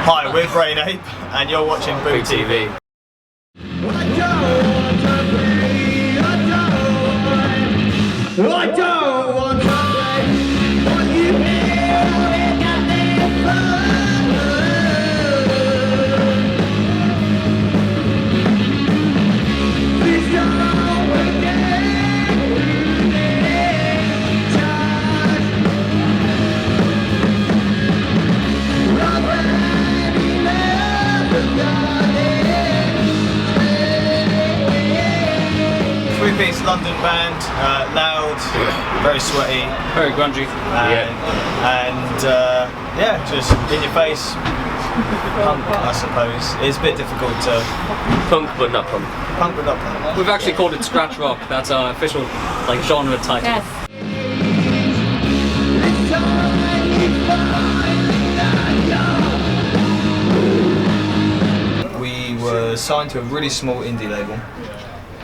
Hi, we're Brain Ape, and you're watching BooTV. Three-piece London band, loud, very sweaty, very grungy, and yeah, just in your face. Punk, I suppose. It's a bit difficult to punk, but not punk. Punk, but not punk. We've actually called it scratch rock. That's our official genre title. Yes. We were signed to a really small indie label.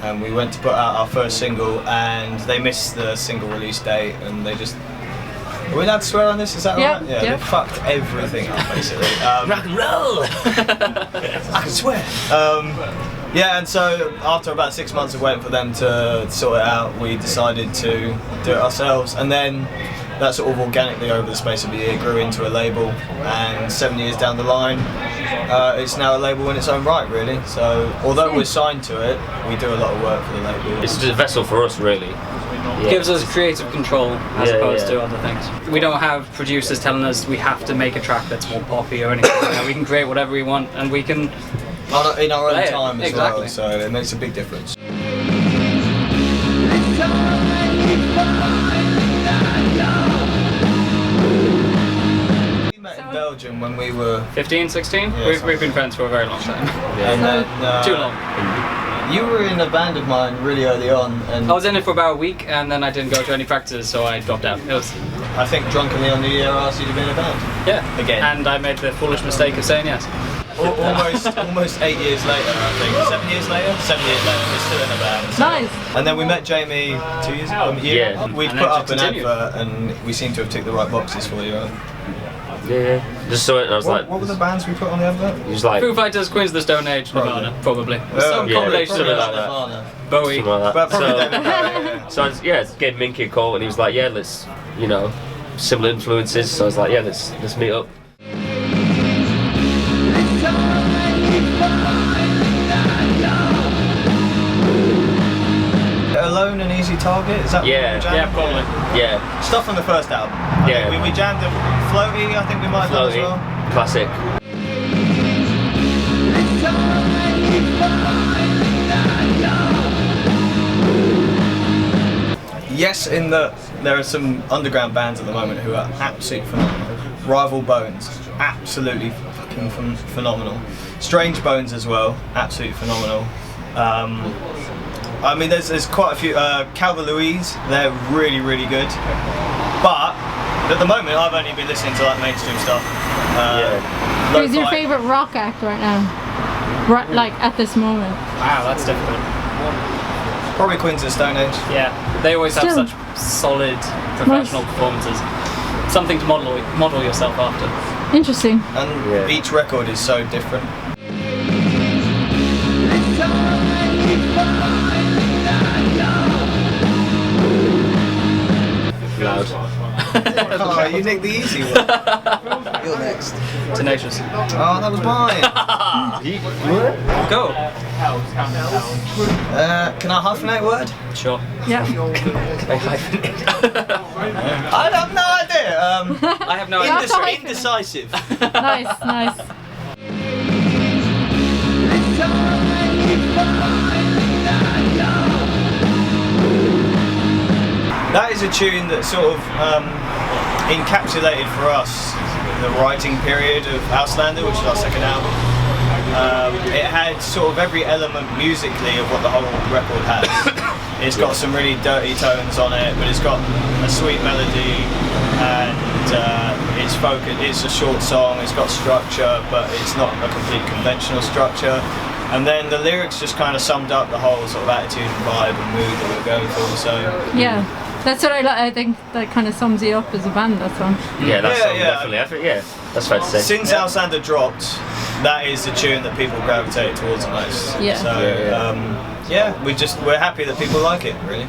And we went to put out our first single, and they missed the single release date, and they just... Are we allowed to swear on this? Is that right? Yeah, they fucked everything up, basically. Rock and roll! I can swear! Yeah, and so after about 6 months of waiting for them to sort it out, we decided to do it ourselves, and then that sort of organically over the space of a year grew into a label, and 7 years down the line, it's now a label in its own right, really. So although we're signed to it, we do a lot of work for the label. It's just a vessel for us, really. Yeah. Gives us creative control as opposed to other things. We don't have producers telling us we have to make a track that's more poppy or anything. We can create whatever we want, and we can in our own time as exactly. well, so it makes a big difference. We met in Belgium when we were 15, 16? Yeah, we've been friends for a very long time. And then, too long. You were in a band of mine really early on, and I was in it for about a week, and then I didn't go to any practices, so I dropped out. It was, I think, drunkenly on New Year asked you to be in a band. Yeah. Again. And I made the foolish mistake of saying yes. Almost 8 years later, I think. 7 years later? 7 years later, we're still in a band. So. Nice. And then we met Jamie 2 years ago. Yeah. We put up an advert, and we seem to have ticked the right boxes for you. Yeah. Just saw it, and I was like, what were the bands we put on the advert? He was like, Foo Fighters, Queens of the Stone Age, Nirvana, probably. Some combination of like that. Bowie. Something like that. So I gave Minky a call, and he was like, yeah, let's, similar influences. So I was like, yeah, let's meet up. Alone and Easy Target, is that Yeah, probably. Yeah. Stuff from the first album. I think we jammed Floaty, I think we might have done as well. Classic. Yes, in that there are some underground bands at the moment who are absolutely phenomenal. Rival Bones, absolutely fucking phenomenal. Strange Bones as well, absolutely phenomenal. I mean, there's quite a few. Calva Louise, they're really, really good. But at the moment, I've only been listening to like mainstream stuff. Who's your favourite rock act right now? Right, like at this moment. Wow, that's difficult. Probably Queens of the Stone Age. Yeah, they always have such solid professional performances. Something to model yourself after. Interesting. And each record is so different. Loud. Oh, you take the easy one. You're next. Tenacious. Oh, that was mine. Go. Can I hyphenate a word? Sure. Yeah. Can I hyphenate? I have no idea. I have no idea. Indecisive. Nice. That is a tune that sort of encapsulated for us the writing period of Auslander, which is our second album. It had sort of every element musically of what the whole record has. It's got some really dirty tones on it, but it's got a sweet melody, and it's a short song, it's got structure, but it's not a complete conventional structure. And then the lyrics just kind of summed up the whole sort of attitude and vibe and mood that we were going for. So yeah, that's what I like. I think that kind of sums you up as a band. That song. Yeah, that song definitely. That's fair to say. Since Auslander dropped, that is the tune that people gravitate towards the most. Yeah. So we're happy that people like it, really.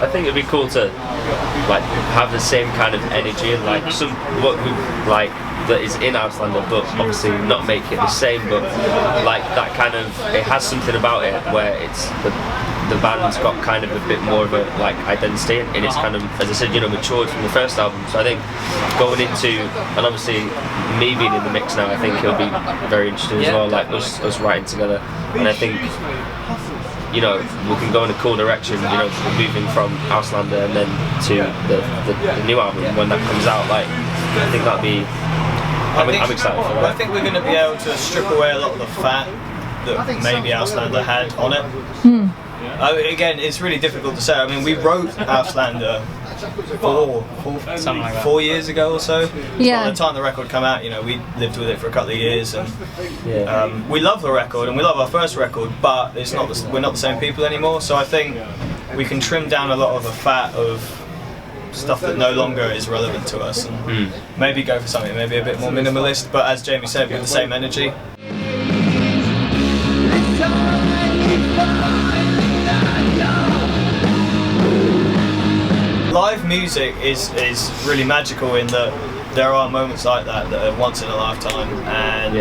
I think it'd be cool to like have the same kind of energy and like some what we like that is in Auslander, but obviously not make it the same. But like that kind of, it has something about it where it's the band's got kind of a bit more of a like identity, and it's kind of, as I said, you know, matured from the first album. So I think going into, and obviously me being in the mix now, I think it'll be very interesting as well. Like us writing together, and I think, you know, we can go in a cool direction, you know, moving from Auslander and then to the new album when that comes out. Like, I think that'd be, I'm excited for that. I think we're going to be able to strip away a lot of the fat that maybe Auslander had on it. Again, it's really difficult to say. I mean, we wrote Auslander Something like that. 4 years ago or so. Yeah. By the time the record came out, you know, we lived with it for a couple of years, and Yeah. we love the record and we love our first record, but it's not we're not the same people anymore. So I think we can trim down a lot of the fat of stuff that no longer is relevant to us, and maybe go for something maybe a bit more minimalist, but as Jamie said, with the same energy. Live music is really magical in that there are moments like that are once in a lifetime, and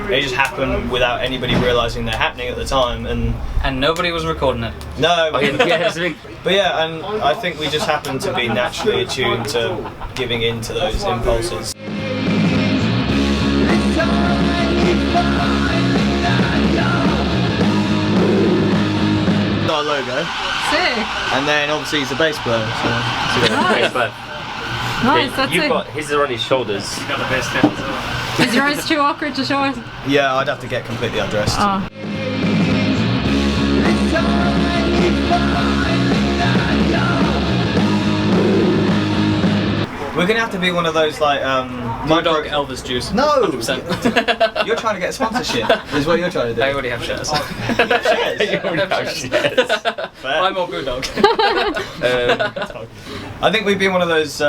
they just happen without anybody realising they're happening at the time, And nobody was recording it. no, Yeah, but yeah, and I think we just happen to be naturally attuned to giving in to those impulses. Our logo, Sick. and then obviously he's a bass player. Nice. Nice, that's You've it. got his are on his shoulders. Got the best as well. Is yours too awkward to show us? Yeah, I'd have to get completely undressed. Oh. We're gonna have to be one of those like My dog Elvis juice. No! 100%. You're trying to get a sponsorship, is what you're trying to do. I already have shares. Fair. I'm more Bulldog. I think we'd be one of those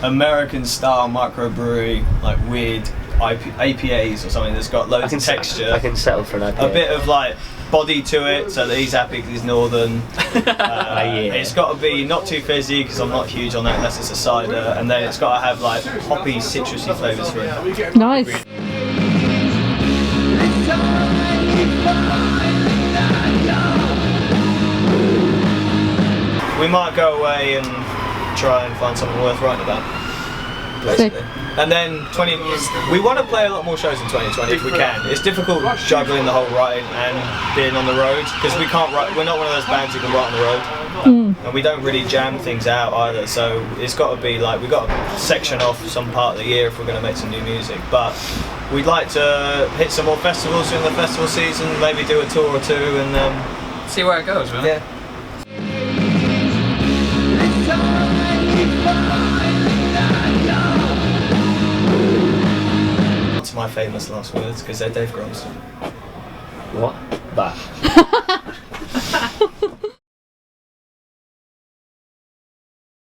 American style microbrewery, like weird APAs or something that's got loads of texture. I can settle for an IPA. A bit of like body to it, so that he's happy because he's northern. It's got to be not too fizzy because I'm not huge on that unless it's a cider, and then it's got to have like hoppy, citrusy flavours for it. Nice. We might go away and try and find something worth writing about. Basically. And then we want to play a lot more shows in 2020 if we can. It's difficult juggling the whole writing and being on the road because we can't write. We're not one of those bands who can write on the road, and we don't really jam things out either. So it's got to be like we've got to section off some part of the year if we're going to make some new music. But we'd like to hit some more festivals during the festival season, maybe do a tour or two, and See where it goes, really. yeah. What's my famous last words? Because they're Dave Grohl's. What? That.